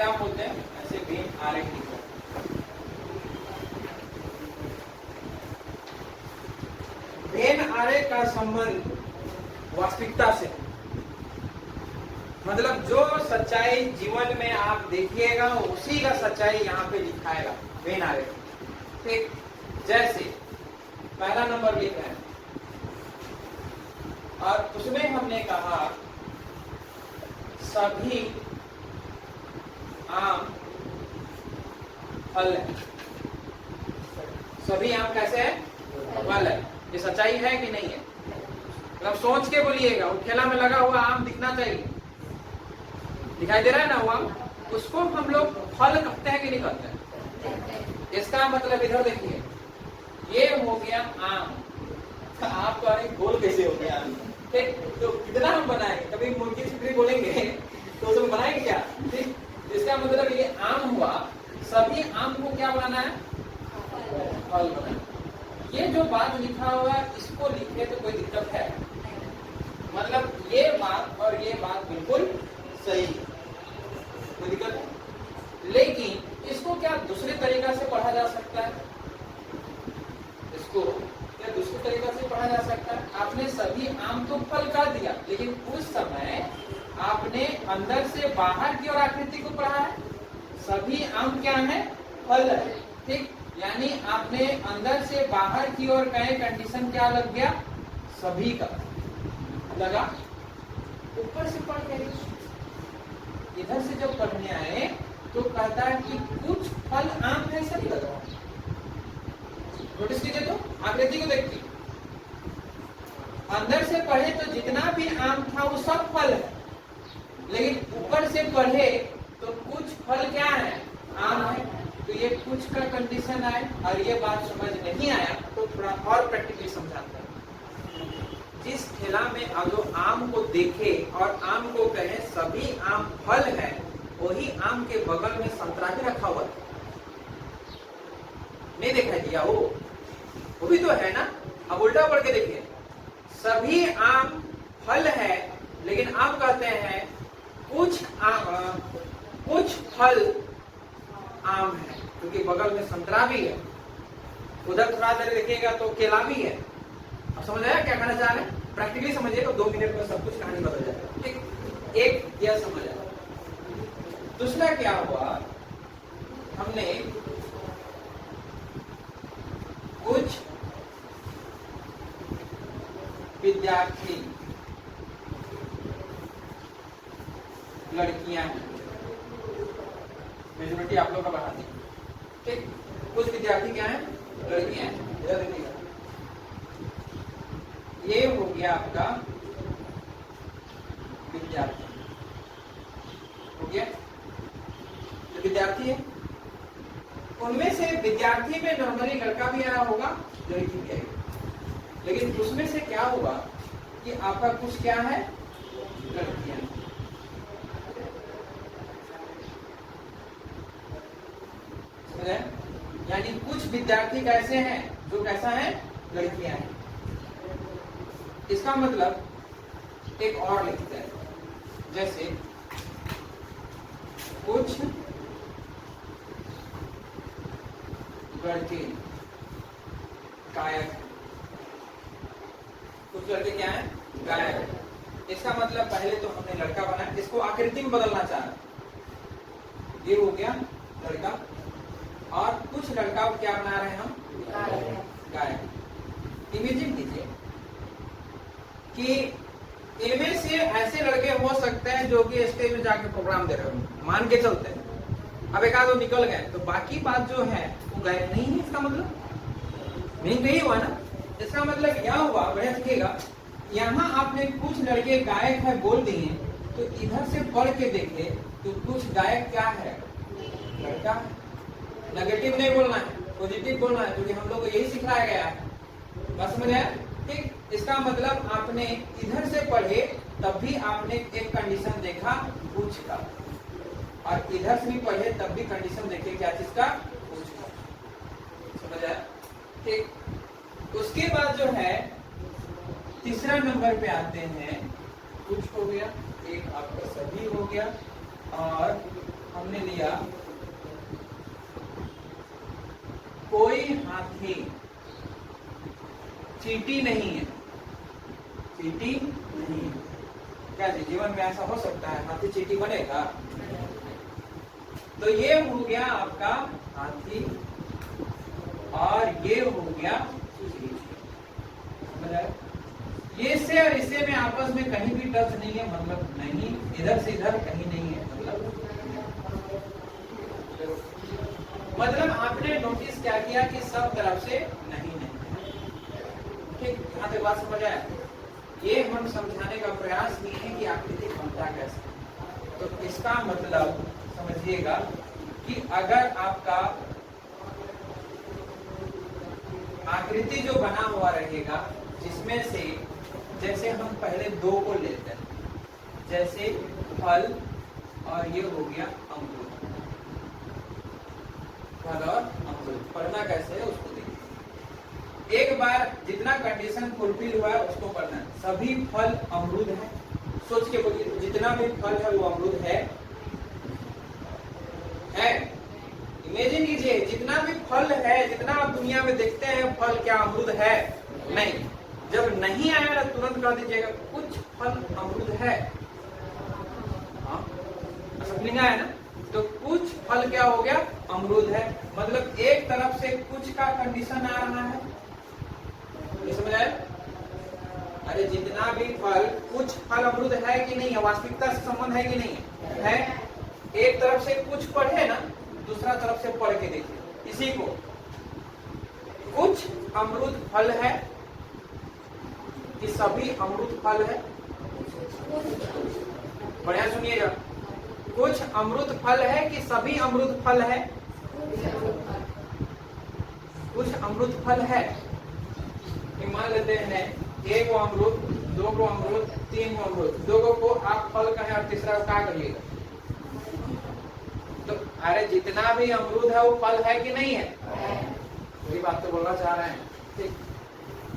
क्या बोलते हैं, ऐसे वेन आरेख लिखो। वेन आरेख का संबंध वास्तविकता से, मतलब जो सच्चाई जीवन में आप देखिएगा उसी का सच्चाई यहाँ पे दिखाएगा वेन आरेख। ठीक, जैसे पहला नंबर लिख रहे हैं और उसमें हमने कहा सभी आम फल है। सभी आम कैसे है, फल है। ये सच्चाई है कि नहीं है? मतलब सोच के बोलिएगा, वो ठेला में लगा हुआ आम दिखना चाहिए, दिखाई दे रहा है ना वो आम, उसको हम लोग फल कहते हैं कि नहीं कहते हैं? इसका मतलब इधर देखिए, ये हो गया आम। आप तो अरे गोल कैसे हो गया? ठीक, तो कितना हम बनाएंगे? कभी मुर्गी छिपरी बोलेंगे तो उसमें बनाएंगे क्या? ठीक, इसका मतलब ये आम हुआ, सभी आम को क्या बनाना है, फल बनाना। ये जो बात लिखा हुआ है इसको लिखे तो कोई दिक्कत है? मतलब ये बात और ये बात बिल्कुल सही है, कोई दिक्कत है? लेकिन इसको क्या दूसरे तरीका से पढ़ा जा सकता है? इसको क्या दूसरे तरीका से पढ़ा जा सकता है? आपने सभी आम तो फल कर दिया, लेकिन उस समय आपने अंदर से बाहर की ओर आकृति को पढ़ा है। सभी आम क्या है, फल है। ठीक, यानी आपने अंदर से बाहर की ओर कहे कंडीशन क्या लग गया, सभी का लगा। ऊपर से पढ़ के इधर से जब पढ़ने आए तो कहता है कि कुछ फल आम है, सभी लगा। नोटिस कीजिए तो आकृति को देखिए, अंदर से पढ़े तो जितना भी आम था वो सब फल है, लेकिन ऊपर से पढ़े तो कुछ फल क्या है, आम है। तो ये कुछ का कंडीशन आए और ये बात समझ नहीं आया तो थोड़ा और प्रैक्टिकली समझाते हैं। जिस ठेला में जो आम को देखे और आम को कहे सभी आम फल है, वही आम के बगल में संतरा भी रखा हुआ था, नहीं दिखाई दिया? वो भी तो है ना। अब उल्टा पढ़ के देखिए, सभी आम फल है, लेकिन आप कहते हैं कुछ फल आम है, क्योंकि बगल में संतरा भी है, उधर थोड़ा देर देखिएगा तो केला भी है। अब समझ आया क्या कहना चाह रहे हैं? प्रैक्टिकली समझिए तो 2 मिनट में सब कुछ कहानी बदल जाएगा। ठीक, एक यह समझ आया। दूसरा क्या हुआ, हमने कुछ विद्यार्थी लड़कियां हैं, मेजोरिटी आप लोग का बढ़ा दी। ठीक, कुछ विद्यार्थी क्या है, लड़कियां हैं। इधर देखिएगा, ये हो गया आपका विद्यार्थी, हो गया तो विद्यार्थी है। उनमें से विद्यार्थी में नॉर्मली लड़का भी आया होगा, लड़की भी आई, लेकिन उसमें से क्या हुआ कि आपका कुछ क्या है, लड़कियां। यानी कुछ विद्यार्थी कैसे हैं, जो कैसा है, लड़कियां हैं। इसका मतलब एक और लिखते हैं, जैसे कुछ लड़के गायक, कुछ लड़के क्या है, गायक। इसका मतलब पहले तो हमने लड़का बनाया, इसको आकृति में बदलना चाह रहे, ये हो गया लड़का, और कुछ लड़का को क्या बना रहे हैं हम, गायक। इमेजिन कीजिए कि इनमें से ऐसे लड़के हो सकते हैं जो कि स्टेज में जाके प्रोग्राम दे रहे हो, मान के चलते हैं। अब एक आध निकल गए तो बाकी बात जो है वो गायक नहीं है। इसका मतलब नहीं, यही हुआ ना। इसका मतलब यह हुआ, बढ़िया सीखिएगा, यहाँ आपने कुछ लड़के गायक है बोल दिए, तो इधर से पढ़ के देखे तो कुछ गायक क्या है, लड़का। नेगेटिव नहीं बोलना है, पॉजिटिव बोलना है, क्योंकि हम लोग को यही सिखाया गया है। बस समझ आया? ठीक, इसका मतलब आपने इधर से पढ़े तब भी आपने एक कंडीशन देखा कुछ का, और इधर से भी पढ़े तब भी कंडीशन देखे क्या चीज का, कुछ का। समझ आया? ठीक, उसके बाद जो है तीसरा नंबर पे आते हैं, कुछ हो गया, एक आपका सभी हो गया, और हमने लिया कोई हाथी चींटी नहीं है, चींटी नहीं है। क्या जी जीवन में ऐसा हो सकता है हाथी चींटी बनेगा? तो ये हो गया आपका हाथी और ये हो गया चींटी। ये से और इसे में आपस में कहीं भी टच नहीं है, मतलब नहीं, इधर से इधर कहीं नहीं है, मतलब आपने नोटिस क्या किया कि सब तरफ से नहीं नहीं। ठीक, यहाँ तक बात समझ आया? ये हम समझाने का प्रयास किए हैं कि आकृति बनता कैसे। तो इसका मतलब समझिएगा कि अगर आपका आकृति जो बना हुआ रहेगा, जिसमें से जैसे हम पहले दो को लेते हैं, जैसे फल और ये हो गया अमरूद, फल और अमरूद पढ़ना कैसे है उसको देखिए। एक बार जितना कंडीशन फुलफिल हुआ है उसको पढ़ना है। सभी फल अमरूद है, सोच के बोलिए, जितना भी फल है वो अमरूद है। इमेजिन कीजिए, जितना भी फल है, जितना आप दुनिया में देखते हैं फल, क्या अमरूद है? नहीं। जब नहीं आया ना तुरंत कह दीजिएगा कुछ फल अमरूद है। हाँ, समझ आया ना? तो कुछ फल क्या हो गया? अमरूद है। मतलब एक तरफ से कुछ का कंडीशन आ रहा है, ये समझ आया? अरे जितना भी फल, कुछ फल अमरूद है कि नहीं है, वास्तविकता से संबंध है कि नहीं है? एक तरफ से कुछ पढ़े ना, दूसरा तरफ से पढ़ के देखिए इसी को। कुछ अमरूद फल है कि सभी अमरूद फल है? बढ़िया सुनिएगा, कुछ अमरूद फल है कि सभी अमरूद फल है? कुछ अमरूद फल है। मान लेते हैं एक को अमरूद, दो को अमरूद, तीन को अमरूद, दो को आप फल कहें और तीसरा को क्या कहिएगा? तो अरे जितना भी अमरूद है वो फल है कि नहीं है? वही बात तो बोलना चाह रहे हैं। ठीक,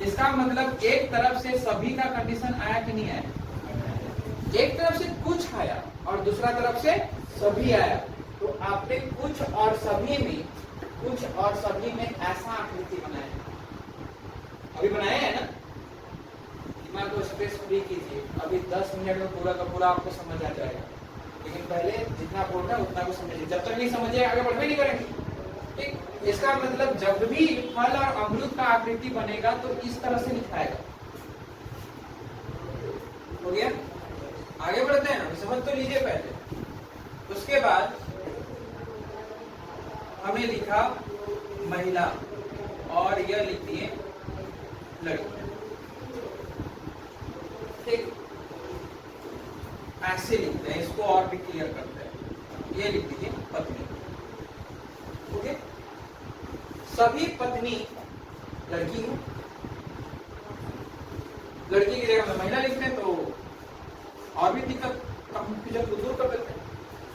इसका मतलब एक तरफ से सभी का कंडीशन आया कि नहीं आया? एक तरफ से कुछ आया और दूसरा तरफ से सभी आया। तो आपने कुछ और सभी में, कुछ और सभी में ऐसा आकृति बनाया, अभी बनाया है ना? दिमाग को स्पेस फ्री कीजिए, अभी 10 मिनट में पूरा का पूरा आपको समझ आ जाएगा। लेकिन पहले जितना बोल रहा है उतना को समझिए, जब तक नहीं समझिए आगे बढ़ भी नहीं करेंगे। ठीक, इसका मतलब जब भी फल और अमरूद का आकृति बनेगा तो इस तरह से लिखाएगा। हो गया? आगे बढ़ते हैं, समझ तो लीजिए पहले। उसके बाद हमने लिखा महिला और यह लिख दिए लड़की। ठीक, ऐसे लिखते हैं, इसको और भी क्लियर करते हैं। ये लिख दीजिए पत्नी। ओके, सभी पत्नी लड़की है। लड़की की जगह महिला लिखते हैं तो और भी दिक्कत कंफ्यूजन को दूर कर देते हैं।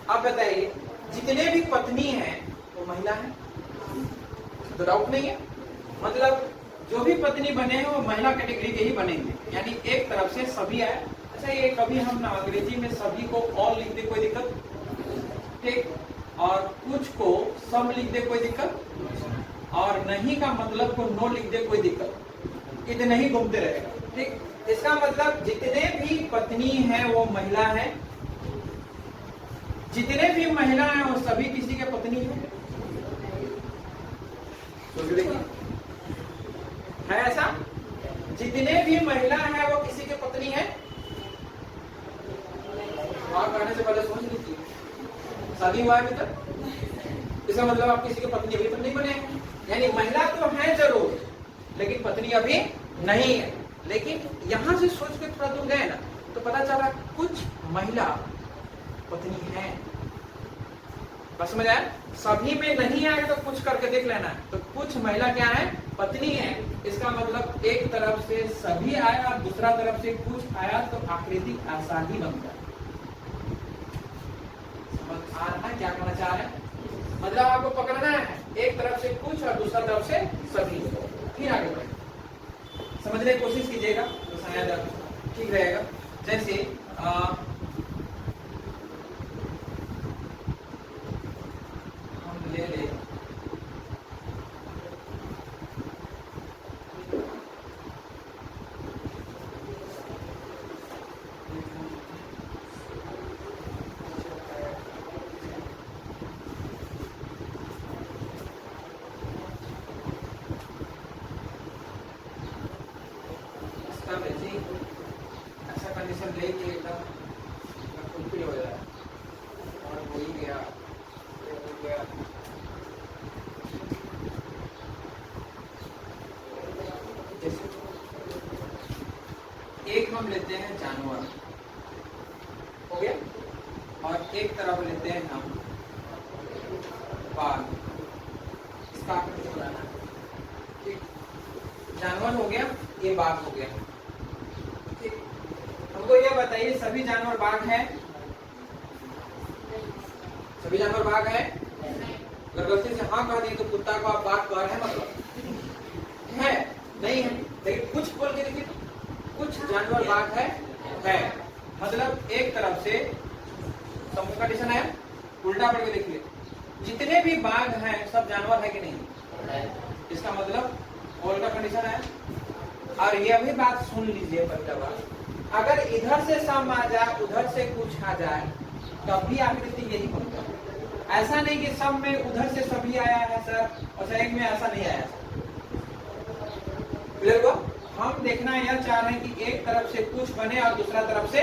अब बताइए, जितने भी पत्नी हैं वो महिला है, तो डाउट नहीं है। मतलब जो भी पत्नी बने हैं वो महिला कैटेगरी के ही बनेंगे, यानी एक तरफ से सभी आए। अच्छा, ये कभी हम ना अंग्रेजी में सभी को ऑल लिख दे, कोई दिक्कत? ठीक, और कुछ को सम लिख दे, कोई दिक्कत? और नहीं का मतलब को नो लिख दे, कोई दिक्कत? इतने ही घूमते रहेगा। ठीक, इसका मतलब जितने भी पत्नी हैं वो महिला है, जितने भी महिला हैं वो सभी किसी के पत्नी है। तो देखिए, है ऐसा? जितने भी महिला है वो किसी के पत्नी है। और कहने से पहले सोच लीजिए, शादी हुआ है अभी तक, इसका मतलब आप किसी के पत्नी अभी तक नहीं बने। यानी महिला तो है जरूर, लेकिन पत्नी अभी नहीं है। लेकिन यहां से सोच के थोड़ा दूर गए ना तो पता चला कुछ महिला पत्नी है। बस समझ आया? सभी में नहीं आएगा तो कुछ करके देख लेना। तो कुछ महिला क्या है? पत्नी है। इसका मतलब एक तरफ से सभी आया और दूसरा तरफ से कुछ आया तो आकृति ऐसा ही बनता है। समझ आ रहा है क्या कहना चाह रहे हैं? मतलब आपको पकड़ना है, एक तरफ से कुछ और दूसरा तरफ से सभी। फिर आगे बढ़े, समझने की कोशिश कीजिएगा तो शायद ठीक रहेगा। जैसे हम लेते हैं जानवर, हो गया, और एक तरफ लेते हैं हम बाघ। इसका आकृति बनाना, ठीक, जानवर हो गया, ये बाघ हो गया, ठीक। हमको ये बताइए सभी जानवर बाघ हैं? सभी जानवर बाघ हैं? अगर गलती से हाँ कह दिए तो कुत्ता को आप बाघ कह रहे हैं, मतलब है नहीं है, लेकिन कुछ बोल के देखिए, कुछ जानवर बाघ है, मतलब एक तरफ से समूह कंडीशन है, उल्टा पढ़ के देखिए, जितने भी बाघ हैं सब जानवर है कि नहीं, इसका मतलब ऑल का कंडीशन है। और यह भी बात सुन लीजिए पहला बात, अगर इधर से सम आ जाए उधर से कुछ आ जाए तब भी आकृति यही बनता है। ऐसा नहीं कि सब में उधर से सभी आया है सर और एक में ऐसा नहीं आया सर। क्लियर हुआ? हम देखना यह चाह रहे हैं कि एक तरफ से कुछ बने और दूसरा तरफ से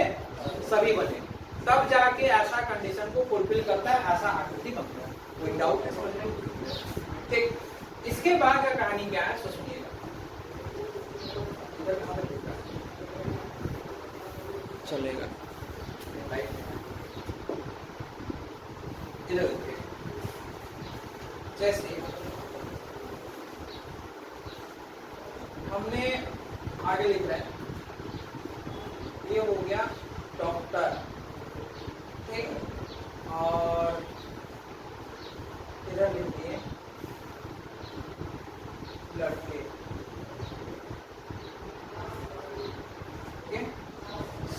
सभी बने, तब जाके ऐसा कंडीशन को फुलफिल करता है, ऐसा आकृति बनता है। कोई डाउट है समझने में? ठीक, इसके बाद का कहानी क्या है सो सुनिएगा। इधर कहां तक देखा चलेगा, राइट, इधर देखिए, जैसे हमने आगे लिख रहे हैं, ये हो गया डॉक्टर, ठीक, और इधर लिखिए लड़के, ठीक,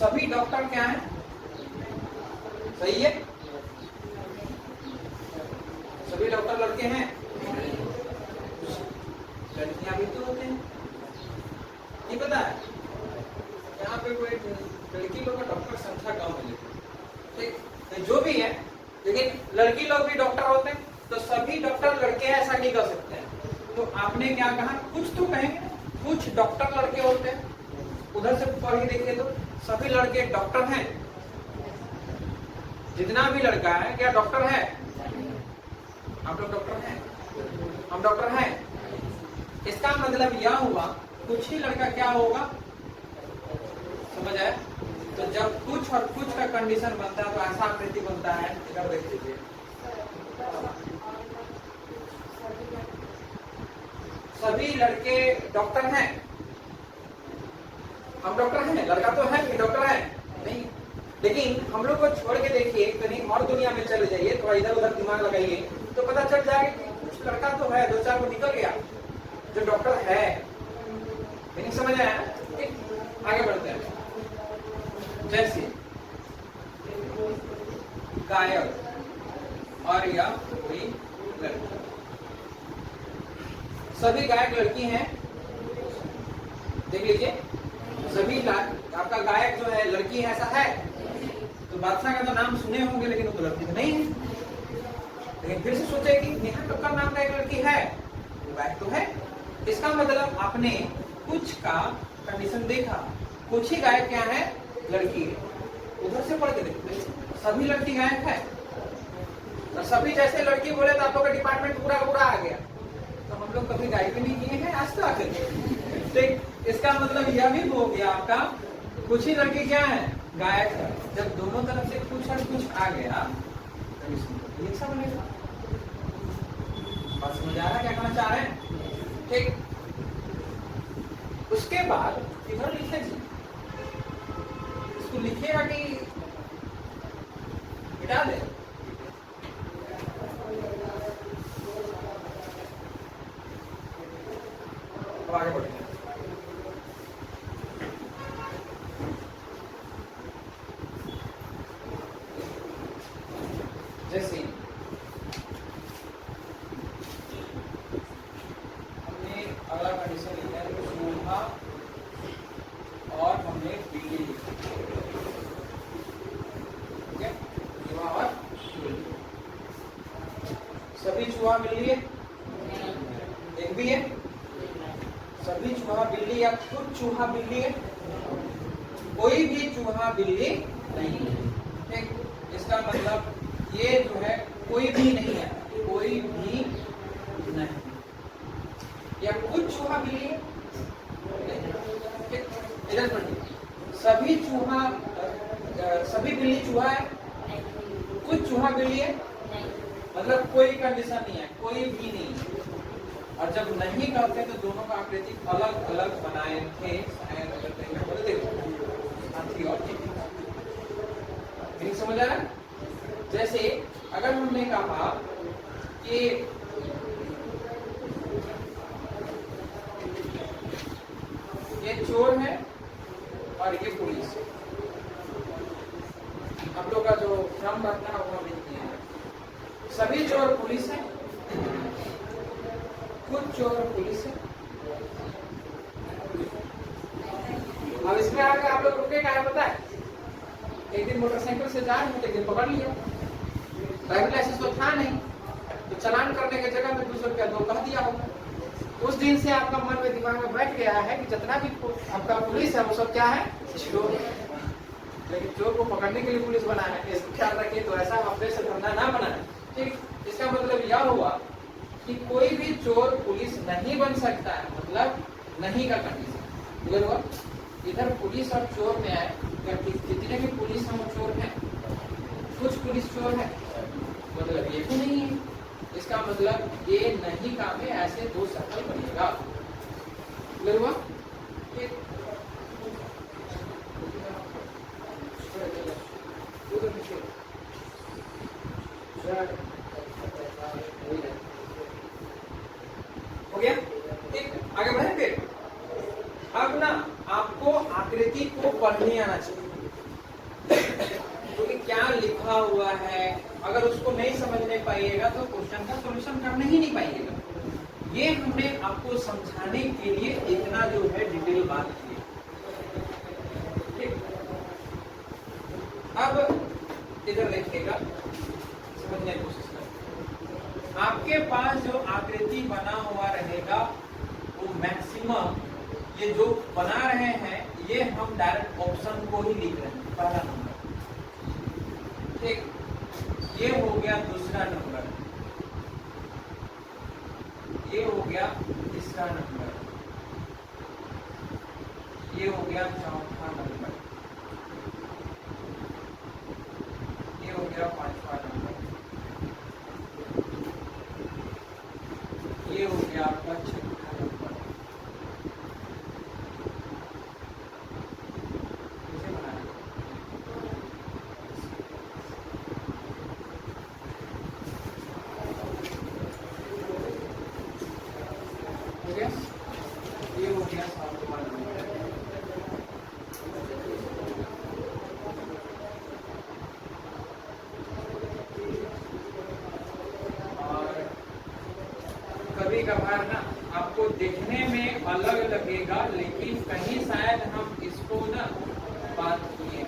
सभी डॉक्टर क्या हैं? सही है, सभी डॉक्टर लड़के हैं, लड़कियां भी तो होते हैं, नहीं पता है? यहाँ पे कोई लड़की लोग का डॉक्टर संख्या कम है, ठीक, तो जो भी है, लेकिन लड़की लोग भी डॉक्टर होते हैं, तो सभी डॉक्टर लड़के ऐसा नहीं कर सकते हैं। तो आपने क्या कहा, कुछ तो कहेंगे, कुछ डॉक्टर लड़के होते हैं, उधर से पढ़ के देखिए तो सभी लड़के डॉक्टर हैं, जितना भी लड़का है क्या डॉक्टर है? आप लोग डॉक्टर हैं, हम डॉक्टर हैं, इसका मतलब यह हुआ कुछ ही लड़का क्या होगा, समझ आया? तो जब कुछ और कुछ का कंडीशन बनता है तो ऐसा आकृति बनता है, इधर देख लीजिए, सभी लड़के डॉक्टर हैं, हम डॉक्टर हैं, लड़का तो है कि डॉक्टर है नहीं, लेकिन हम लोग को छोड़ के देखिए, कहीं और दुनिया में चले जाइए, थोड़ा इधर उधर दिमाग लगाइए तो पता चल जाएगा कि कुछ लड़का तो है, दो चार को निकल गया जो डॉक्टर है, नहीं समझ आया? ठीक, आगे बढ़ते हैं। जैसे गायक और या कोई लड़की, सभी गायक लड़की हैं, देख लीजिए, सभी आपका गायक जो है लड़की है, ऐसा है? तो बादशाह का तो नाम सुने होंगे लेकिन वो तो लड़की तो नहीं है, लेकिन फिर से सोचे कि नेहा कक्कड़ नाम का एक लड़की है, वो गायक तो है, इसका मतलब आपने कुछ का कंडीशन देखा, कुछ ही गायक क्या है, लड़की है, उधर से पढ़ के देखते सभी लड़की गायक है, तो सभी जैसे लड़की बोले तो आप लोग का डिपार्टमेंट पूरा पूरा आ गया, तो हम लोग कभी गायक नहीं किए हैं आज तक, ठीक, इसका मतलब यह भी हो गया आपका कुछ ही लड़की क्या है, गायक है। जब दोनों तरफ से कुछ और कुछ आ गया तो ये सब बनेगा। और समझ आ रहा है क्या कहना चाह रहे हैं? ठीक, उसके बाद इधर लिखे जी, इसको लिखिएगा कि मिटा दे, आगे बढ़ेंगे। जैसे हमने अगला कंडीशन लिखा है चूहा और हमने बिल्ली लिखा, ठीक है, चूहा और बिल्ली, सभी चूहा बिल्ली है, एक भी है, सभी चूहा बिल्ली या कुछ चूहा बिल्ली है, कोई भी चूहा बिल्ली नहीं है, ठीक, इसका मतलब ये जो है कोई भी नहीं है, कोई भी नहीं, या कुछ चूहा बिल्ली है, ठीक, इधर पढ़िए, चूहा के लिए मतलब कोई कंडीशन नहीं है, कोई भी नहीं है। और जब नहीं करते तो दोनों का आकृति अलग अलग बनाए थे, शायद अगर कहीं बोले देखो हाथी और चींटी। नहीं समझ आ रहा? जैसे अगर हमने कहा कि ये चोर है और ये पुलिस, हम लोग का जो क्रम रखना है वो नहीं है। सभी चोर पुलिस है, कुछ चोर पुलिस है। अब इसमें आगे आप लोग रुके क्या है पता है? एक दिन मोटरसाइकिल से जा रहे थे, एक दिन पकड़ लिया, ड्राइविंग लाइसेंस तो था नहीं, तो चालान करने की जगह में 200 रुपया दो कह दिया होगा। उस दिन से आपका मन में दिमाग में बैठ गया है कि जितना भी आपका पुलिस है वो सब क्या है? चोर है। लेकिन चोर को पकड़ने के लिए पुलिस बना है, इसको ख्याल रखिए। तो ऐसा अपने से धंधा ना बनाए, ठीक। इसका मतलब यह हुआ कि कोई भी चोर पुलिस नहीं बन सकता है, मतलब नहीं का कंडीशन क्लियर हुआ। इधर पुलिस और चोर में आए, जितने भी पुलिस हैं वो चोर हैं, कुछ पुलिस चोर है, मतलब ये भी नहीं है। इसका मतलब ये नहीं का में ऐसे दो सर्कल बनेगा, क्लियर हुआ। हो गया, ठीक। आगे बढ़े फिर। अब ना आपको आकृति को पढ़ने आना चाहिए, क्योंकि क्या लिखा हुआ है अगर उसको नहीं समझने पाइएगा तो क्वेश्चन का सॉल्यूशन करने ही नहीं पाइएगा। ये हमने आपको समझाने के लिए इतना जो है डिटेल बात की, ठीक। अब इधर देखिएगा, समझने की कोशिश करें। आपके पास जो आकृति बना हुआ रहेगा वो मैक्सिमम ये जो बना रहे हैं ये हम डायरेक्ट ऑप्शन को ही लिख रहे हैं, पहला नंबर, ठीक। ये हो गया दूसरा नंबर, ये हो गया तीसरा नंबर, ये हो गया चौथा नंबर, ये हो गया पांचवा नंबर, ये हो गया आपका छठा नंबर। ये हो गया सातवां नंबर। और कभी कभार ना आपको देखने में अलग लगेगा, लेकिन कहीं शायद हम इसको ना बात किए,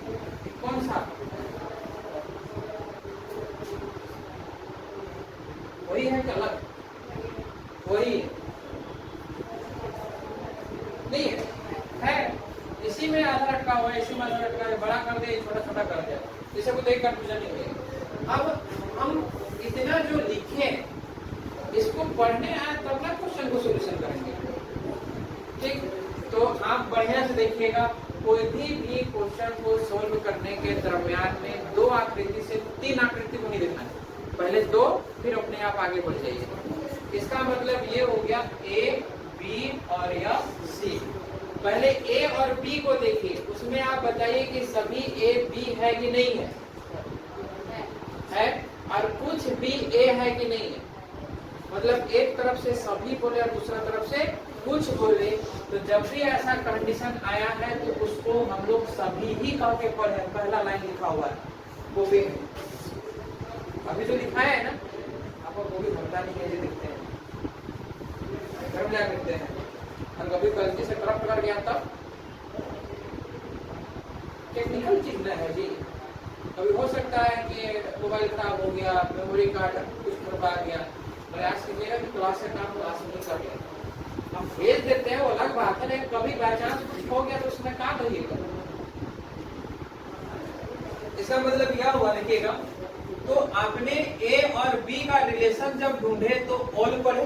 कौन सा वही है कि अलग वही नहीं है, इसी में आधा रखा हुआ है, इसी में आधा रखा है, बड़ा कर दे छोटा छोटा कर दिया, इसे को देख कंफ्यूजन नहीं होगा। अब हम इतना जो लिखे इसको पढ़ने आए तब ना क्वेश्चन को सोल्यूशन करेंगे, ठीक। तो आप बढ़िया से देखिएगा, कोई भी क्वेश्चन को सोल्व करने के दरमियान में दो आकृति से तीन आकृति को नहीं देखना है, पहले दो फिर अपने आप आगे बढ़ जाइए। इसका मतलब ये हो गया ए बी और या सी। पहले ए और बी को देखिए, उसमें आप बताइए कि सभी ए बी है कि नहीं है, और कुछ भी ए है कि नहीं है। मतलब एक तरफ से सभी बोले और दूसरा तरफ से कुछ बोले, तो जब भी ऐसा कंडीशन आया है तो उसको हम लोग सभी ही कह के पढ़े। पहला लाइन लिखा हुआ है वो भी अभी जो लिखाया है ना, आपको वो भी भरता नहीं है, ये दिखते हैं घर में लिखते हैं, और कभी गलती से करप्ट कर गया तब टेक्निकल चीज न है जी। कभी हो सकता है कि मोबाइल खराब हो गया, मेमोरी कार्ड कुछ खराब आ गया, प्रयास कीजिएगा कि क्लास से काम क्लास नहीं कर गया, हम भेज देते हैं वो अलग बात है, लेकिन कभी बाई चांस कुछ हो गया तो उसमें क्या कहिएगा। इसका मतलब यह हुआ, देखिएगा, तो आपने ए और बी का रिलेशन जब ढूंढे तो ऑल पढ़े,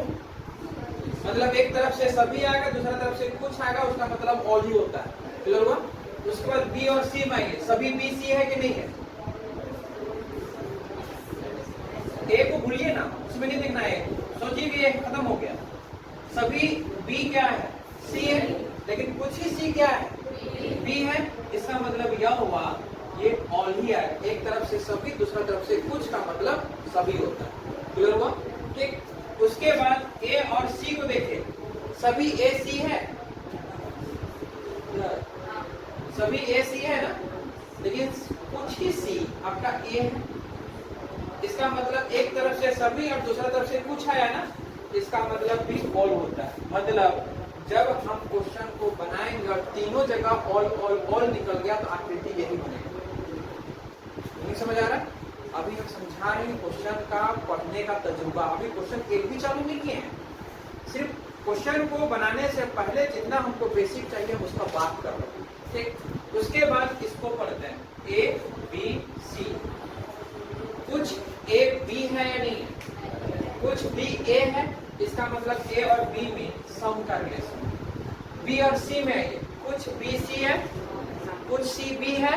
मतलब एक तरफ से सभी आएगा, दूसरा तरफ से कुछ आएगा, उसका मतलब ऑल ही होता है, क्लियर हुआ। उसके बाद बी और सी में आएंगे, सभी बी सी है कि नहीं है, उसमें नहीं देखना है, सोचिए कि ये खत्म हो गया। सभी बी क्या है, सी है, लेकिन कुछ ही सी क्या है, बी है। इसका मतलब यह हुआ ये ऑल ही है, एक तरफ से सभी दूसरा तरफ से कुछ का मतलब सभी होता है। क्लियर हुआ? ठीक। उसके बाद ए और सी को देखें, सभी ए सी है, सभी ए सी है ना, लेकिन कुछ ही सी आपका ए है। इसका मतलब एक तरफ से सभी और दूसरा तरफ से कुछ आया ना, इसका मतलब भी ऑल होता है। मतलब जब हम क्वेश्चन को बनाएंगे और तीनों जगह ऑल ऑल ऑल निकल गया तो आकृति यही बनेगी। नहीं समझ आ रहा है? अभी हम समझा रहे हैं क्वेश्चन का पढ़ने का तजुर्बा। अभी क्वेश्चन एक भी चालू नहीं किए हैं, सिर्फ क्वेश्चन को बनाने से पहले जितना हमको बेसिक चाहिए हम उसका बात कर रहे हैं। ठीक, उसके बाद इसको पढ़ते हैं, ए बी सी। कुछ ए बी है या नहीं है? कुछ बी ए है, इसका मतलब ए और बी में सम का रिलेशन। बी और सी में है, कुछ बी सी है, कुछ सी बी है,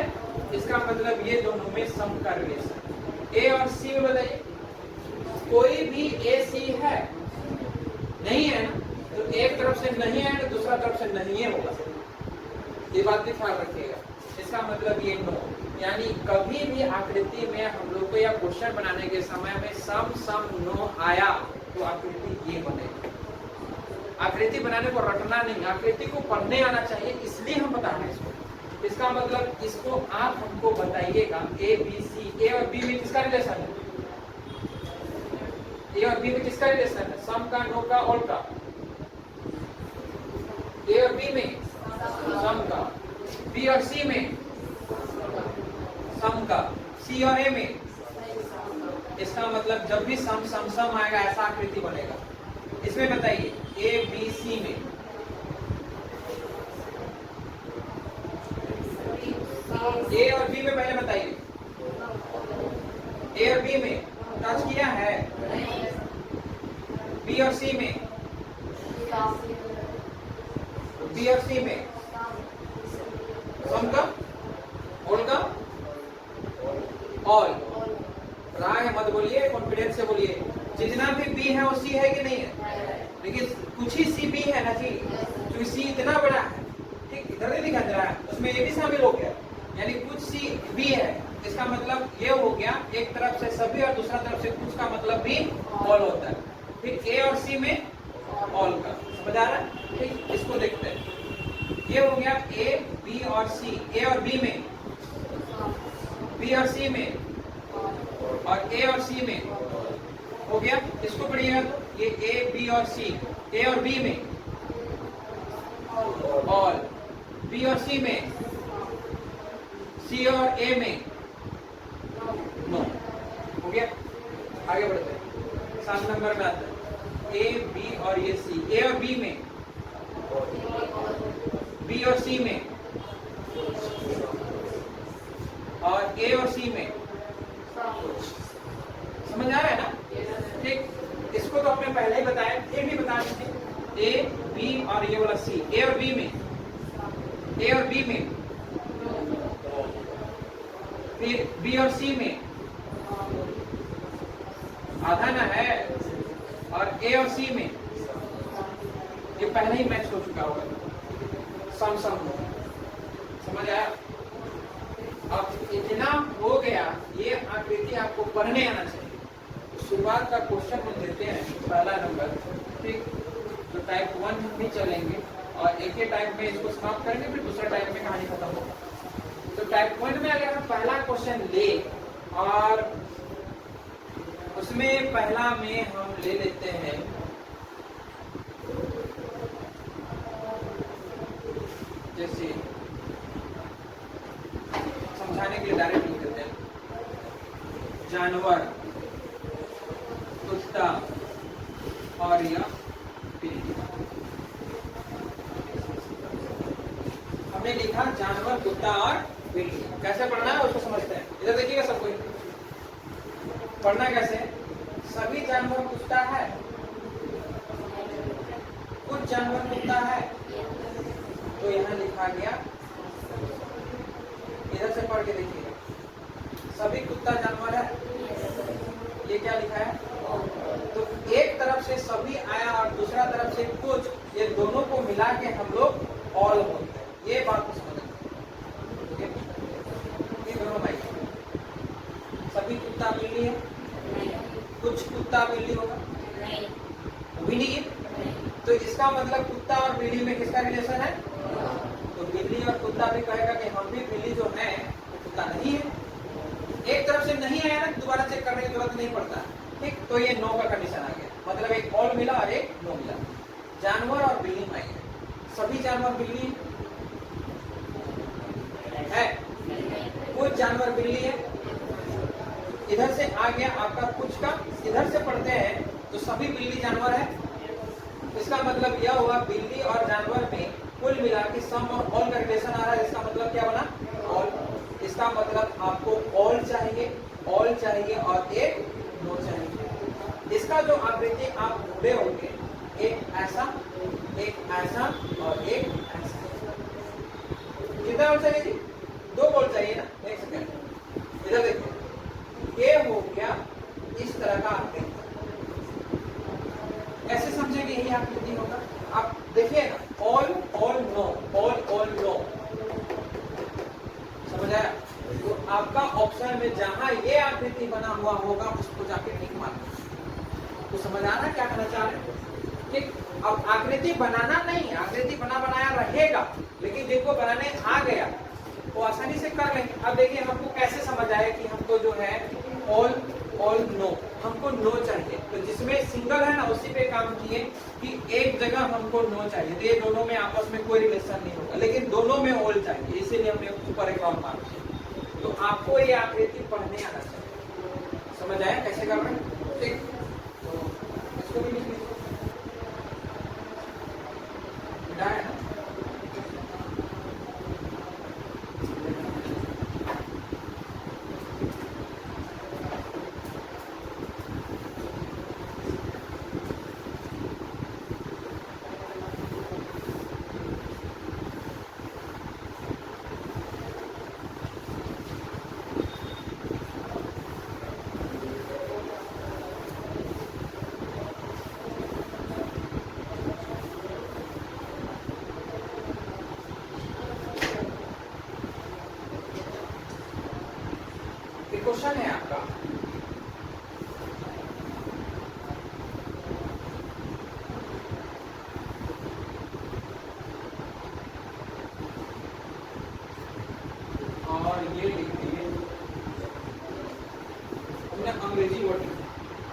इसका मतलब ये दोनों में सम का रिलेशन। ए और सी में बताइए, कोई भी ए सी है? नहीं है ना, तो एक तरफ से नहीं है तो दूसरा तरफ से नहीं है होगा। ये बात भी ख्याल रखिएगा। इसका मतलब ये नो, यानी कभी भी आकृति में हम लोग को या क्वेश्चन बनाने के समय में सम सम नो आया तो आकृति ये बनेगी। आकृति बनाने को रटना नहीं, आकृति को पढ़ने आना चाहिए, इसलिए हम बता रहे हैं इसको। इसका मतलब इसको आप हमको बताइएगा, ए बी सी, ए और बी में किसका रिलेशन है? ए और बी में किसका रिलेशन है? सम का, नो का, ऑल का। ए और बी में सम का, बी और सी में सम का, सी और ए में। इसका मतलब जब भी सम सम सम आएगा ऐसा आकृति बनेगा। इसमें बताइए ए बी सी में, ए और बी में पहले बताइए, ए और बी में टच किया है? बी और सी में, बी और सी में सम का, ऑल का, ऑल। राय मत बोलिए, कॉन्फिडेंस से बोलिए। जितना भी बी है वो सी है कि नहीं है? लेकिन कुछ ही सी बी है ना जी, क्योंकि सी इतना बड़ा है। ठीक, इधर नहीं दिखा दे रहा है, उसमें ये भी शामिल हो गया, यानी कुछ सी बी है। इसका मतलब ये हो गया, एक तरफ से सभी और दूसरा तरफ से कुछ का मतलब भी ऑल होता है। फिर ए और सी में ऑल का, समझ आ रहा है? ठीक, इसको देखते हैं। ये हो गया ए बी और सी, ए और बी में, बी और सी में, और ए और सी में हो गया। इसको पढ़िएगा तो ये ए बी और सी, ए और बी में ऑल, बी और सी में, सी और ए में नो। हो गया, आगे बढ़ते हैं। 7 नंबर में आता है ए बी और ये सी, ए और बी में, बी और सी में, और ए और सी में। समझ आ रहा है ना? ठीक, इसको तो आपने पहले ही बताया, फिर भी बता दीजिए। ए बी और ये वाला सी, ए और बी में, ए और बी में, फिर बी और सी में आधा ना है, और ए और सी में ये पहले ही मैच हो चुका होगा, सम सम। समझ आया? अब इतना हो गया, ये आकृति आपको पढ़ने आना चाहिए। शुरुआत का क्वेश्चन हम देते हैं, पहला नंबर। ठीक, तो टाइप 1 हम भी चलेंगे और एक ही टाइप में इसको समाप्त करेंगे, फिर दूसरा टाइप में कहानी खत्म होगा। तो टाइप 1 में अगर हम पहला क्वेश्चन ले, और उसमें पहला में हम ले लेते हैं जैसे, समझाने के लिए डायरेक्ट लिख देते हैं, जानवर, कुत्ता और या बिल्ली। हमने लिखा जानवर, कुत्ता और बिल्ली। कैसे पढ़ना है उसको समझते हैं। इधर देखिएगा सब कोई, पढ़ना कैसे? सभी जानवर कुत्ता है, कुछ जानवर कुत्ता है, तो यहाँ लिखा गया, इधर से पढ़ के देखिएगा, सभी कुत्ता जानवर है, ये क्या लिखा है? तो कुत्ता बिल्ली है? कुछ कुत्ता बिल्ली होगा? वो भी नहीं है। तो इसका मतलब कुत्ता और बिल्ली में किसका रिलेशन है? तो बिल्ली और कुत्ता भी कहेगा कि हम भी बिल्ली जो है वो कुत्ता नहीं है। एक तरफ से नहीं आया ना, दोबारा चेक करने की जरूरत नहीं पड़ता। ठीक, तो ये नो का कंडीशन आ गया, मतलब एक ऑल मिला और एक नो मिला। जानवर और बिल्ली में है, सभी जानवर बिल्ली है, कुछ जानवर बिल्ली है। इधर से आ गया आपका कुछ का, इधर से पढ़ते हैं तो सभी बिल्ली जानवर है। इसका मतलब यह हुआ बिल्ली और जानवर में कुल मिला के सम और ऑल का रिलेशन आ रहा है। इसका मतलब क्या बना? ऑल। इसका मतलब आपको ऑल चाहिए, ऑल चाहिए और एक नो चाहिए। इसका जो आकृति आप ढूंढे होंगे, एक ऐसा और एक ऐसा। कितना ऑल चाहिए जी? 2 बॉल चाहिए ना। एक सेकंड, इधर देखो, ये हो गया इस तरह का आकृति। कैसे समझेंगे यही आकृति होगा? आप देखिए ना, all all know, all know, समझ आया? तो आपका ऑप्शन में जहां ये आकृति बना हुआ होगा उसको जाके टिक मारना। तो समझ आ रहा है क्या कहना चाह रहे हैं? ठीक, अब आकृति बनाना नहीं, आकृति बना बनाया रहेगा, लेकिन जिनको बनाने आ गया वो आसानी से कर लेंगे। अब देखिए हमको कैसे समझ आया कि हमको जो है ऑल नो, हमको नो चाहिए। तो जिसमें सिंगल है ना उसी पे काम किए कि एक जगह हमको नो चाहिए। तो ये दोनों में आपस में कोई रिलेशन नहीं होगा, लेकिन दोनों में ऑल चाहिए, इसीलिए हमने ऊपर एक और मार दिया। तो आपको ये आकृति पढ़ने आना चाहिए। समझ आया कैसे कर रहे हैं? ठीक, तो इसको भी लिख लीजिए, मिटाया ना। क्वेश्चन है आपका, और ये लिखिए हमने अंग्रेजी वर्ड,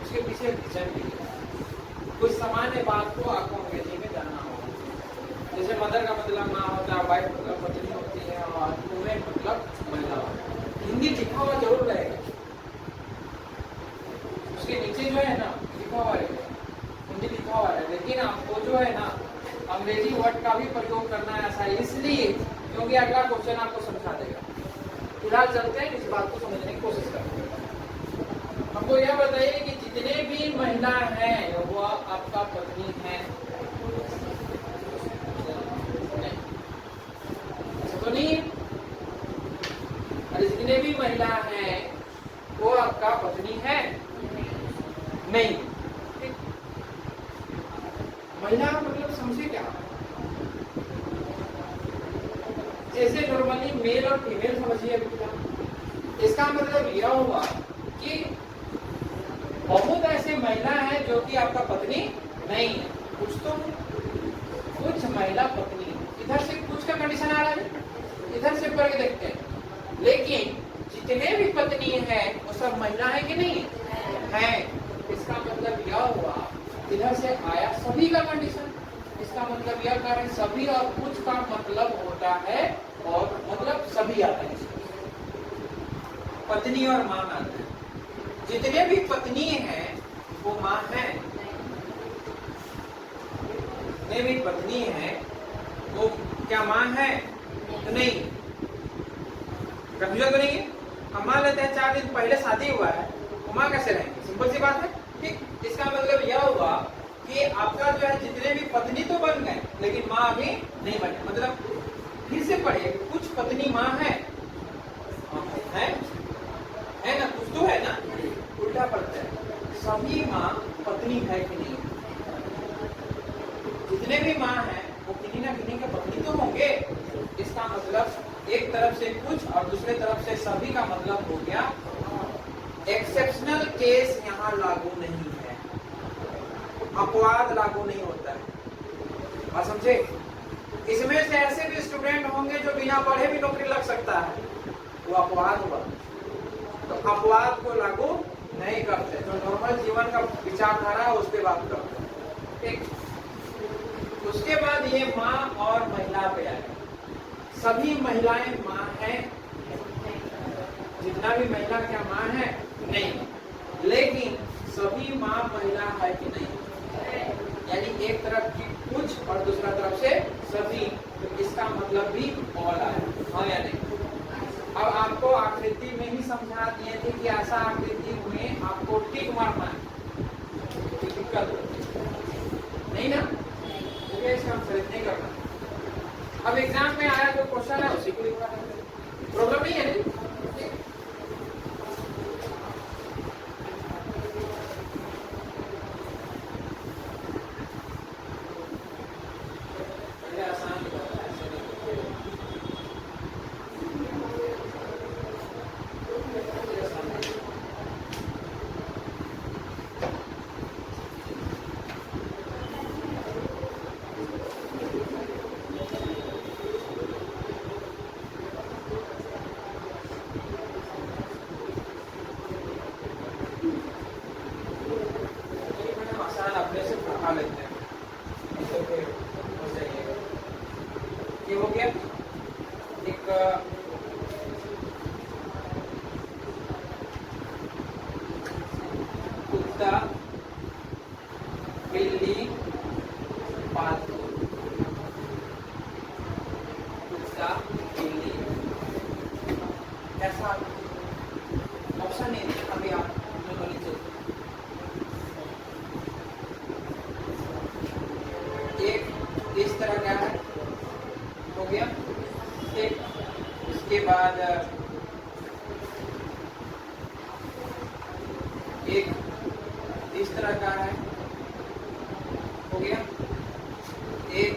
उसके पीछे रीजन भी है। कुछ सामान्य बात को आपको अंग्रेजी में जानना होगा। जैसे मदर का मतलब माँ होता है, वाइफ मतलब पत्नी होती है, और वुमेन मतलब महिला। हिंदी लिखा हुआ जरूर रहेगा, उसके नीचे जो है ना लिखा हुआ रहेगा, हिंदी लिखा हुआ है, लेकिन आपको जो है ना अंग्रेजी वर्ड का भी प्रयोग करना है। ऐसा इसलिए क्योंकि अगला क्वेश्चन आपको समझा देगा। फिलहाल चलते हैं, इस बात को समझने की कोशिश करते हैं। हमको यह बताइए कि जितने भी महिला हैं वो आपका पत्नी है? तो नहीं, और जितने भी महिला हैं वो आपका पत्नी है? नहीं। महिला मतलब समझे क्या? जैसे नॉर्मली मेल और फीमेल समझिए। इसका मतलब यह हुआ कि बहुत ऐसे महिला है जो कि आपका पत्नी नहीं है। कुछ तो कुछ महिला पत्नी, इधर से कुछ का कंडीशन आ रहा है, इधर से पढ़ के देखते हैं। लेकिन जितने भी पत्नी है वो सब महिला है कि नहीं है? इसका मतलब यह हुआ, इधर से आया सभी का कंडीशन। इसका मतलब यह करें सभी और कुछ का मतलब होता है, और मतलब सभी आता है, पत्नी और मां आता है। जितने भी पत्नी हैं वो मां है, जितने भी पत्नी हैं वो क्या मां है? तो नहीं। कंफ्यूजन तो नहीं है? हम मान लेते हैं 4 दिन पहले शादी हुआ है, वो मां कैसे रहेंगे? सिंपल सी बात है। ठीक, इसका मतलब यह हुआ कि आपका जो है जितने भी पत्नी तो बन गए लेकिन मां अभी नहीं बने। मतलब फिर से पढ़िए, कुछ पत्नी मां है ना? कुछ तो है ना, उल्टा पड़ता है। सभी मां पत्नी है कि नहीं? जितने भी मां हैं वो किन्हीं ना किन्हीं के पत्नी तो होंगे। इसका मतलब एक तरफ से कुछ और दूसरे तरफ से सभी का मतलब हो गया, एक्सेप्शनल केस यहाँ लागू नहीं है, अपवाद लागू नहीं होता है। बात समझे? इसमें से ऐसे भी स्टूडेंट होंगे जो बिना पढ़े भी नौकरी लग सकता है, वो अपवाद हुआ। तो अपवाद को लागू नहीं करते, जो नॉर्मल जीवन का विचारधारा है उस पर बात करते हैं। ठीक, उसके बाद ये माँ और महिला पे आए। सभी महिलाएं माँ हैं? जितना भी महिला क्या माँ है? नहीं। लेकिन सभी माँ महिला है कि नहीं? यानी एक तरफ की कुछ और दूसरा तरफ से सभी, तो इसका मतलब भी ऑल आया, हाँ या नहीं? अब आपको आकृति में ही समझा दिए थे कि ऐसा आकृति में आपको टिक मारना है, दिक्कत नहीं ना? इसका हम सेलेक्ट नहीं करना। अब एग्जाम में आया जो क्वेश्चन है उसी को लिखना है, प्रॉब्लम नहीं है। नहीं अपने से उठा लेते हैं, तो फिर हो जाइएगा। ये हो गया एक कुत्ता, बिल्ली, पालतू। कुत्ता, बिल्ली, कैसा ऑप्शन नहीं है अभी आप लोगों ने नीचे। एक इस तरह का है, हो गया। ठीक, इसके बाद एक इस तरह का है, हो गया। एक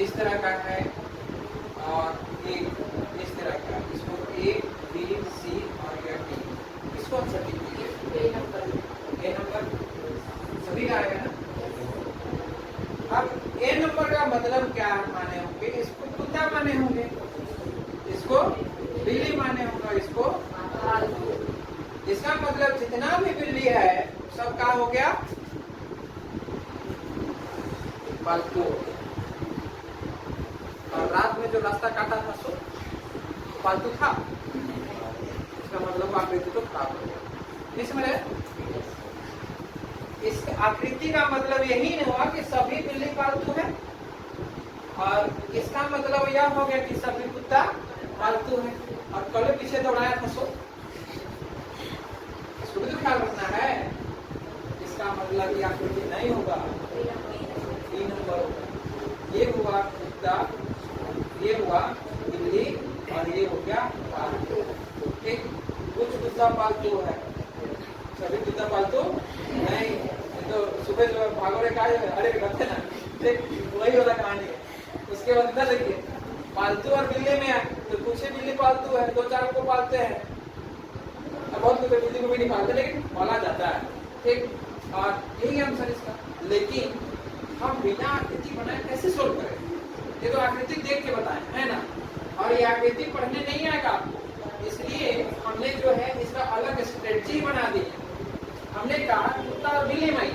इस तरह का है और एक इस तरह का है। इसको ए, बी, सी और या डी, इसको हम सभी ए नंबर सभी का आएगा ना। अब ए नंबर का मतलब क्या माने होंगे? इसको कुत्ता माने होंगे, इसको बिल्ली माने होगा, इसको पालतू। इसका मतलब जितना भी बिल्ली है सब का हो गया पालतू। और रात में जो रास्ता काटा था सो पालतू था, इसका मतलब आकृति तो खराब हो गया। इसमें इस आकृति का मतलब यही नहीं हुआ कि सभी बिल्ली पालतू है, और इसका मतलब यह हो गया कि सभी कुत्ता पालतू है। और कल पीछे दौड़ाया था सो, इसको भी तो ख्याल रखना है। इसका मतलब ये आकृति नहीं होगा, 3 नंबर होगा। ये हुआ कुत्ता, ये हुआ बिल्ली और ये हो गया पालतू। ठीक, कुछ कुत्ता पालतू है, सभी कुत्ता पालतू नहीं। तो सुबह जो भागोरे का अरे करते ना, वही वाला कहानी है। उसके बाद इधर देखिए, पालतू और बिल्ली में है तो कुछ ही बिल्ली पालतू है, 2-4 को पालते हैं, बहुत कुछ बिल्ली को भी नहीं पालते लेकिन पाला जाता है। ठीक, और यही आंसर इसका। लेकिन हम बिना आकृति बनाए कैसे सोल्व करें? ये तो आकृति देख के बताएं है ना, और ये आकृति पढ़ने नहीं आएगा आपको, इसलिए हमने जो है इसका अलग स्ट्रेटजी बना दी है। हमने कहा कुत्ता और बिल्ली में,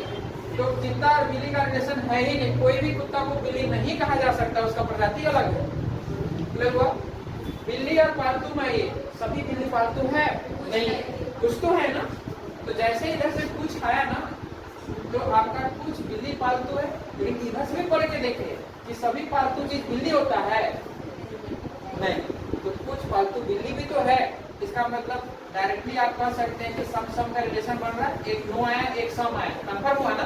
तो कुत्ता और बिल्ली का रिलेशन है ही नहीं, कोई भी कुत्ता को बिल्ली नहीं कहा जा सकता, उसका प्रजाति अलग है। क्लियर हुआ? बिल्ली और पालतू में ये सभी बिल्ली पालतू है नहीं, कुछ तो है ना। तो जैसे इधर से कुछ आया ना, तो आपका कुछ बिल्ली पालतू है, लेकिन इधर से भी पढ़ के देखे कि सभी पालतू चीज बिल्ली होता है नहीं, तो कुछ पालतू बिल्ली भी तो है। इसका मतलब डायरेक्टली आप कह सकते हैं कि सम का रिलेशन बन रहा है, एक नो आया एक सम आया, कंफर्म हुआ ना।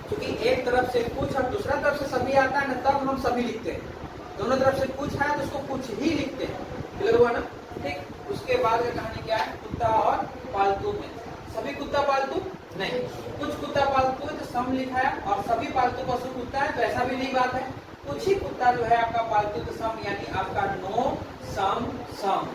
क्योंकि एक तरफ से कुछ और दूसरा तरफ से सभी आता है ना, तब हम सभी लिखते हैं। दोनों तरफ से कुछ है तो उसको कुछ ही लिखते हैं। क्लियर हुआ ना? ठीक, उसके बाद का कहानी क्या है? कुत्ता और पालतू में सभी कुत्ता पालतू नहीं, कुछ कुत्ता पालतू है तो सम लिखा है, और सभी पालतू पशु कुत्ता है तो ऐसा भी नहीं बात है। कुछ ही कुत्ता जो है आपका पालतू तो सम, यानी आपका नो सम सम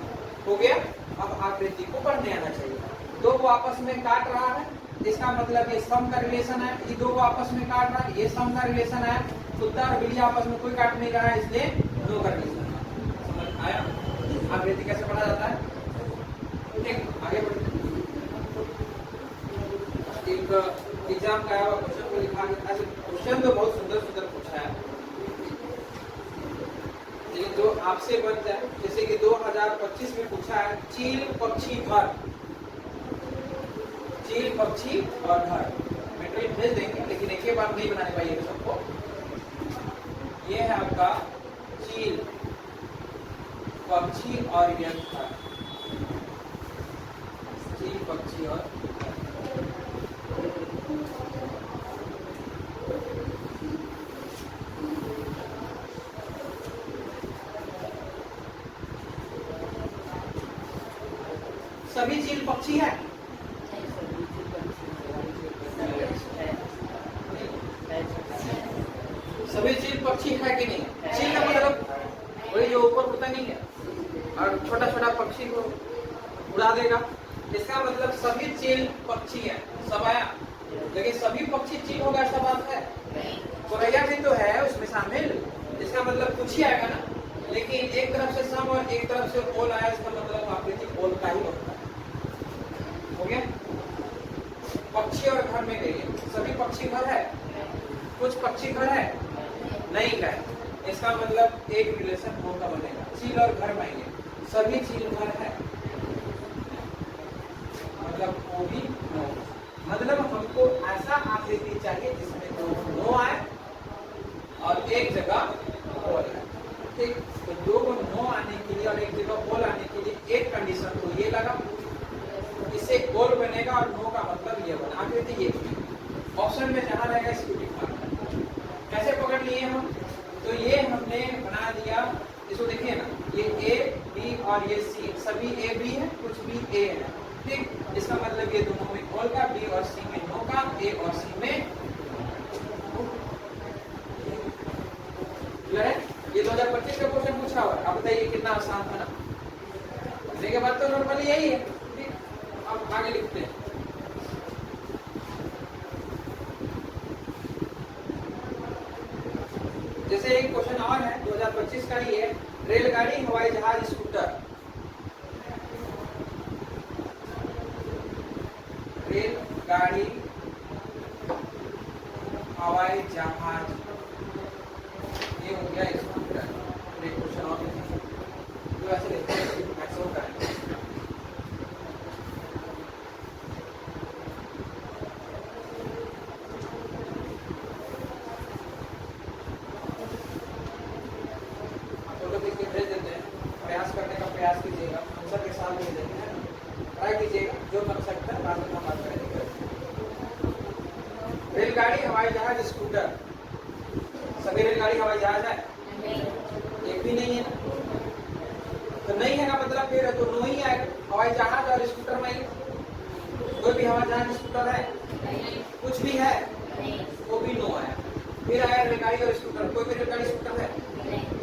हो गया। अब आकृति को पढ़ने आना चाहिए। दो को आपस में काट रहा है, इसका मतलब ये सम का रिलेशन है। ये दो को आपस में काट रहा है, ये सम का रिलेशन है। कुत्ता और बिल्ली आपस में कोई काट नहीं रहा है, इसलिए नो का रिलेशन है। समझ आया आकृति कैसे पढ़ा जाता है? ठीक, आगे बढ़ते। एक एग्जाम का आया क्वेश्चन को लिखा है। ऐसे क्वेश्चन तो बहुत सुंदर सुंदर पूछा है, लेकिन जो आपसे बन जाए, जैसे कि 2025 में पूछा है चील पक्षी घर, चील पक्षी और घर। मेटेरियल भेज देंगे, लेकिन एक ही बार नहीं बनाने पाइए सबको। ये है आपका चील पक्षी और ये घर, चील पक्षी और सभी चील पक्षी है। सभी चील पक्षी है कि नहीं? चील का मतलब वही जो ऊपर उड़ता नहीं है और छोटा छोटा पक्षी को उड़ा देगा, इसका मतलब सभी चील पक्षी है। सब आया, लेकिन सभी पक्षी चील होगा ऐसा बात है? गोरैया भी तो है उसमें शामिल, इसका मतलब कुछ ही आएगा ना। लेकिन एक तरफ से सम और एक तरफ से ओल आया, इसका मतलब आकृति ओल का ही होता है। हो गया? पक्षी और घर में गई, सभी पक्षी घर है, कुछ पक्षी घर है नहीं है, इसका मतलब एक रिलेशन हो का बनेगा। चील और घर में सभी चील घर है, मतलब वो भी नो। मतलब हमको ऐसा आकृति चाहिए जिसमें दो नो आए और एक जगह बोल आए। ठीक, तो दो को नो आने के लिए और एक जगह बोल आने के लिए एक कंडीशन तो ये लगा, इससे गोल बनेगा और नो का मतलब ये बना। आकृति ये ऑप्शन में जहां रहेगा इसको लिखना। कैसे पकड़ लिए हम? तो ये हमने बना दिया, इसको देखिए ना, ये ए बी और ये सी, सभी ए बी है, कुछ भी ए है। ठीक, इसका मतलब ये दोनों में गोल का, बी और सी में नो का, ए और सी में है। ये 2025 का क्वेश्चन पूछा हुआ है। अब बताइए कितना आसान था ना? देखिए बात तो नॉर्मली यही है। ठीक, अब आगे लिखते हैं। जैसे एक क्वेश्चन और है 2025 का ही है, रेलगाड़ी हवाई जहाज स्कूटर। रेलगाड़ी हवाई जहाज, ये हो गया स्कूटर। एक क्वेश्चन और तो ऐसे लिखते हैं, मैक्सिमम करेंगे। प्रयास करने का प्रयास कीजिएगा, आंसर के साथ दे देंगे, ट्राई कीजिएगा, जो बन सकता है बाद में हम बात करेंगे। रेलगाड़ी हवाई जहाज स्कूटर, सभी रेलगाड़ी हवाई जहाज है? एक भी नहीं है, तो नहीं है ना, मतलब फिर तो नो ही आएगा। हवाई जहाज और स्कूटर में कोई भी हवाई जहाज स्कूटर है? कुछ भी है, वो भी नो आया। फिर आया रेलगाड़ी और स्कूटर, कोई भी रेलगाड़ी स्कूटर है?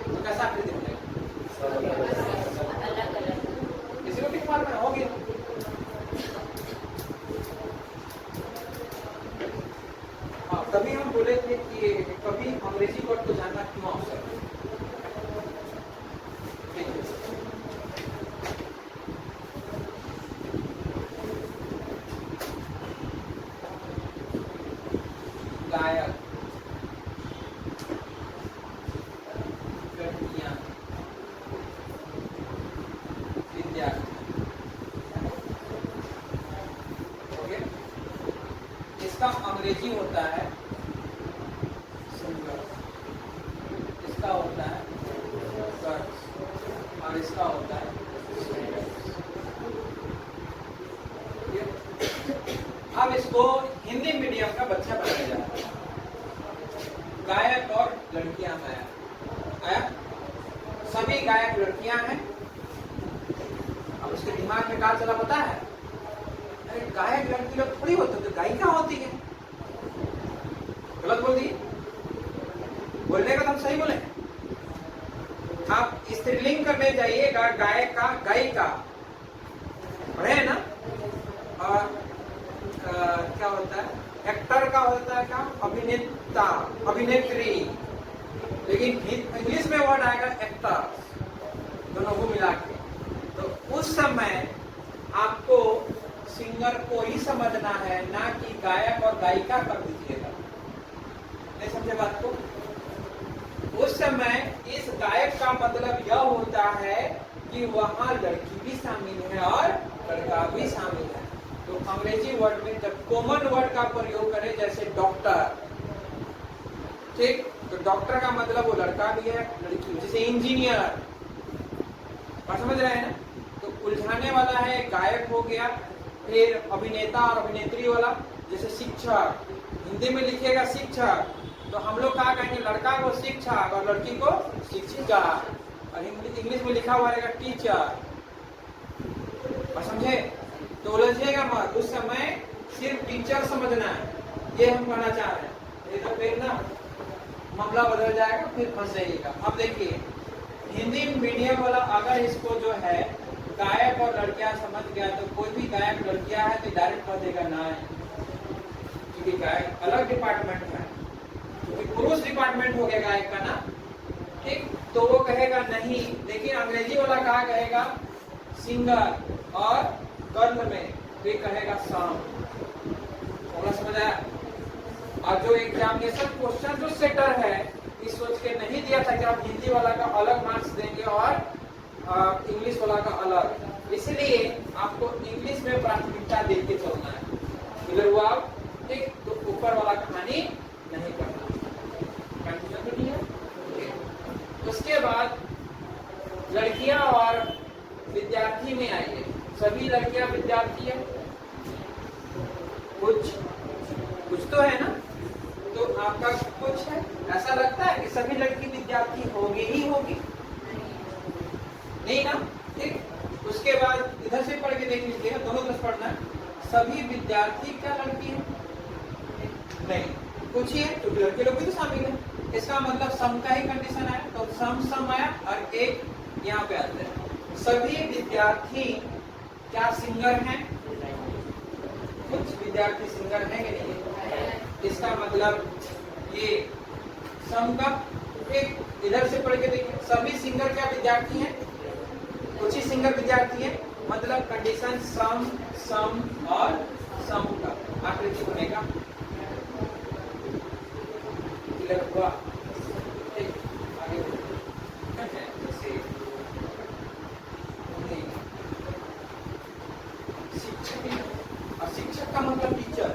तो कैसा आकृति बनेगा? इसी को टिक मारना हो गया। हाँ, तभी हम बोले थे कि कभी अंग्रेजी वर्ड को जानना क्यों आवश्यक है। गायक, लड़कियां, विद्यार्थी, इसका अंग्रेजी होता है सिंगुलर, इसका होता है गर्ल्स और इसका होता है अब इसको हिंदी मीडियम का बच्चा बनाया जा रहा है। गायक और लड़कियां में आया, सभी गायक लड़कियां हैं। अब उसके दिमाग में क्या चला पता है? अरे गायक लड़की लोग थोड़ी होते, तो गायिका होती है। गलत बोल दिए, बोलने का तो हम सही बोले। आप स्त्रीलिंग करने जाइएगा, गायक का गायिका, पढ़े हैं ना? क्या होता है? एक्टर का होता है क्या? अभिनेता, अभिनेत्री। लेकिन इंग्लिश में वर्ड आएगा एक्टर, दोनों को मिला के। तो उस समय आपको सिंगर को ही समझना है, ना कि गायक और गायिका कर दीजिएगा। नहीं समझे बात को? उस समय इस गायक का मतलब यह होता है कि वहां लड़की भी शामिल है और लड़का भी शामिल है। तो अंग्रेजी वर्ड में जब कॉमन वर्ड का प्रयोग करें, जैसे डॉक्टर, ठीक, तो डॉक्टर का मतलब वो लड़का भी है लड़की, जैसे इंजीनियर, बात समझ रहे हैं ना? तो उलझाने वाला है गायक हो गया, फिर अभिनेता और अभिनेत्री वाला, जैसे शिक्षक, हिंदी में लिखिएगा शिक्षक, तो हम लोग क्या कहेंगे? लड़का को शिक्षक और लड़की को शिक्षिका, और इंग्लिश में लिखा हुआ रहेगा टीचर। बात समझे? तो उलझिएगा मत, उस समय सिर्फ टीचर समझना है, ये हम कहना चाह रहे हैं। ये तो फिर ना मामला बदल जाएगा, फिर फंस जाइएगा। अब देखिए, हिंदी मीडियम वाला अगर इसको जो है गायक और लड़कियां समझ गया, तो कोई भी गायक लड़कियां है तो डायरेक्ट कह देगा ना, क्योंकि गायक अलग डिपार्टमेंट है, क्योंकि पुरुष डिपार्टमेंट हो गया गायक का ना, ठीक, तो वो कहेगा नहीं। लेकिन अंग्रेजी वाला क्या कहेगा? सिंगर, और गर्ल में वे कहेगा सॉन्ग। थोड़ा समझ आया? और जो एग्जामिनेशन क्वेश्चन जो सेटर है, इस सोच के नहीं दिया था कि आप हिंदी वाला का अलग मार्क्स देंगे और इंग्लिश वाला का अलग, इसलिए आपको इंग्लिश में प्राथमिकता देके चलना है। क्लियर हुआ आप? ठीक, तो ऊपर वाला कहानी नहीं करना। कंफ्यूजन तो नहीं है? उसके बाद लड़कियां और विद्यार्थी में आइए। सभी लड़कियां विद्यार्थी है? कुछ तो है ना? तो आपका कुछ है, ऐसा लगता है कि सभी लड़की विद्यार्थी होगी ही होगी? नहीं ना? ठीक, उसके बाद इधर से पढ़ के देख लीजिए, दोनों तरफ पढ़ना है। सभी विद्यार्थी क्या लड़की है? नहीं, कुछ ही है, तो लड़के लोग भी तो शामिल है। इसका मतलब सम का ही कंडीशन है, तो सम आया, और एक यहाँ पे आता है। सभी विद्यार्थी क्या सिंगर हैं? कुछ विद्यार्थी सिंगर हैं कि नहीं? इसका मतलब ये सम का, एक इधर से पढ़ के देखिए, सभी सिंगर क्या विद्यार्थी हैं? कुछ ही सिंगर विद्यार्थी हैं, मतलब कंडीशन सम, सम और सम का आकृति बनेगा। क्लियर हुआ? ठीक, आगे शिक्षक का मतलब टीचर,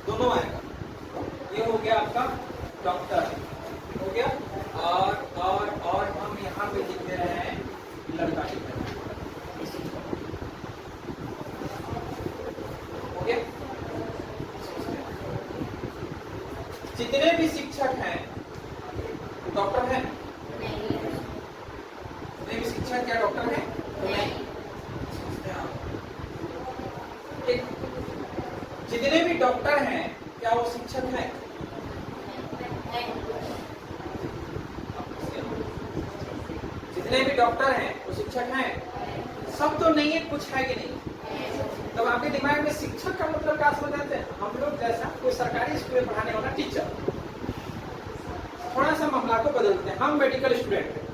दोनों आएगा। ये हो गया आपका डॉक्टर, हो गया, और हम यहाँ पे लिख दे रहे हैं लड़का टीचर, हो गया। जितने भी शिक्षक हैं डॉक्टर हैं? जितने भी शिक्षक क्या डॉक्टर हैं? जितने भी डॉक्टर हैं क्या वो शिक्षक हैं? जितने भी डॉक्टर हैं वो शिक्षक हैं? सब तो नहीं है, कुछ है कि नहीं? तब आपके दिमाग में शिक्षक का मतलब क्या समझ आते हैं? हम लोग जैसा कोई सरकारी स्कूल में पढ़ाने वाला टीचर। थोड़ा सा मामला को बदलते हैं। हम मेडिकल स्टूडेंट हैं,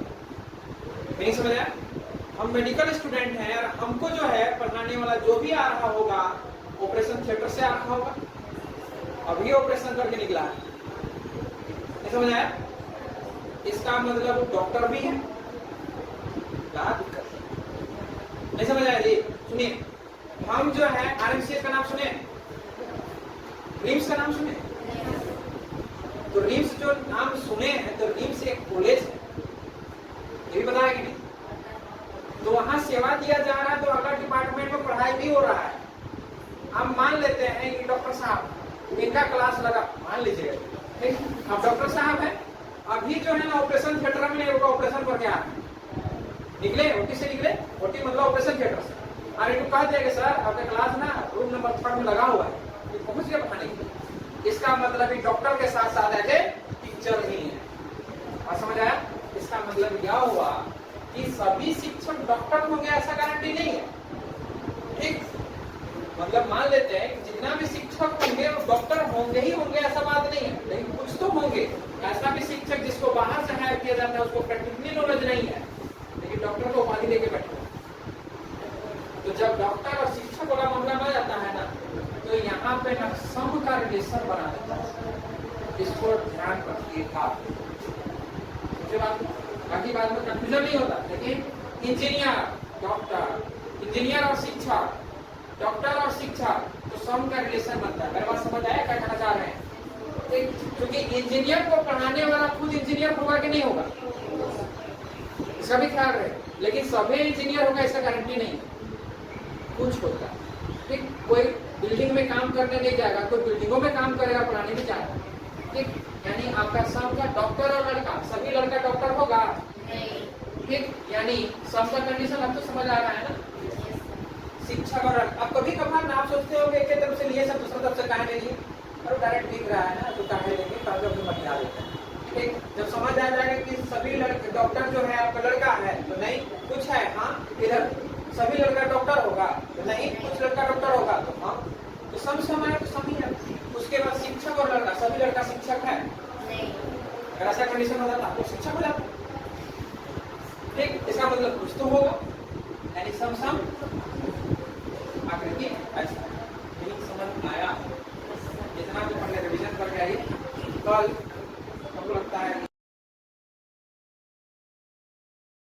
नहीं समझ आया? हम मेडिकल स्टूडेंट हैं, और हमको जो है पढ़ाने वाला जो भी आ रहा होगा ऑपरेशन थिएटर से आ रहा होगा, अभी ऑपरेशन करके निकला है, नहीं समझ आया? इसका मतलब वो डॉक्टर भी है। क्या दिक्कत है? नहीं समझ आया जी? सुनिए, हम जो है आरएमसीएच का नाम सुने, रिम्स का नाम सुने, तो रिम्स जो नाम सुने हैं, तो रिम्स एक कॉलेज है, ये भी पता है कि नहीं? तो वहां सेवा दिया जा रहा है, तो अलग डिपार्टमेंट में पढ़ाई भी हो रहा है। हम मान लेते हैं कि डॉक्टर साहब इनका क्लास लगा, मान लीजिएगा, ठीक, अब डॉक्टर साहब है, अभी जो है ना ऑपरेशन थिएटर में ऑपरेशन करके आ निकले, ओटी से निकले, ओटी मतलब ऑपरेशन थिएटर से, और इनको कह दिया कि सर आपका क्लास ना रूम नंबर 3 में लगा हुआ है, ये पहुंच गया पढ़ाने के लिए। इसका मतलब डॉक्टर के साथ साथ ऐसे टीचर भी है। और समझ आया? इसका मतलब यह हुआ कि सभी शिक्षक डॉक्टर होंगे ऐसा गारंटी नहीं है, ठीक। मतलब मान लेते हैं कि जितना भी शिक्षक होंगे वो डॉक्टर होंगे ही होंगे, ऐसा बात नहीं है, लेकिन कुछ तो होंगे। ऐसा भी शिक्षक जिसको बाहर से हायर किया जाता है, उसको प्रैक्टिकली नॉलेज नहीं है, लेकिन डॉक्टर को उपाधि देके बैठे। तो जब डॉक्टर और शिक्षक वाला मामला आ जाता है ना, तो यहाँ पे ना सम का रिलेशन बना देता है। इसको ध्यान रखिएगा। बाकी बात में कंफ्यूजन नहीं होता। लेकिन इंजीनियर डॉक्टर, इंजीनियर और शिक्षक, डॉक्टर और शिक्षक, तो सम का रिलेशन बनता है। मेरे बात समझ आया क्या कहना चाह रहे हैं? क्योंकि इंजीनियर को पढ़ाने वाला खुद इंजीनियर होगा कि नहीं होगा, इसका भी ख्याल रहे। लेकिन सभी इंजीनियर होगा इसका गारंटी नहीं है, कुछ होता है। ठीक, कोई बिल्डिंग में काम करने नहीं जाएगा, कोई बिल्डिंगों में काम करेगा, पढ़ाने नहीं जाएगा। ठीक, यानी आपका सब का डॉक्टर और लड़का, सभी लड़का डॉक्टर होगा ठीक, यानी सब का कंडीशन अब तो समझ आ रहा है ना। शिक्षक और अब कभी कभार ना आप सोचते हो एक तरफ से लिए सब दूसरा तरफ से काहे लिए, और डायरेक्ट दिख रहा है ना, तो काहे लेंगे ताकि अपनी मत आ देते हैं। ठीक, जब समझ आ जाएगा कि सभी लड़के डॉक्टर जो है आपका लड़का है, तो नहीं कुछ है, हाँ इधर सभी लड़का डॉक्टर होगा, तो नहीं कुछ लड़का डॉक्टर होगा, तो हाँ, तो सम समय तो सभी है। उसके बाद शिक्षक और लड़का, सभी लड़का शिक्षक है, अगर ऐसा कंडीशन हो जाता तो शिक्षक हो जाता। ठीक, इसका मतलब कुछ तो होगा, यानी सम सम आकृति ऐसा। समझ आया? इतना तो पहले रिवीजन करके आइए, कल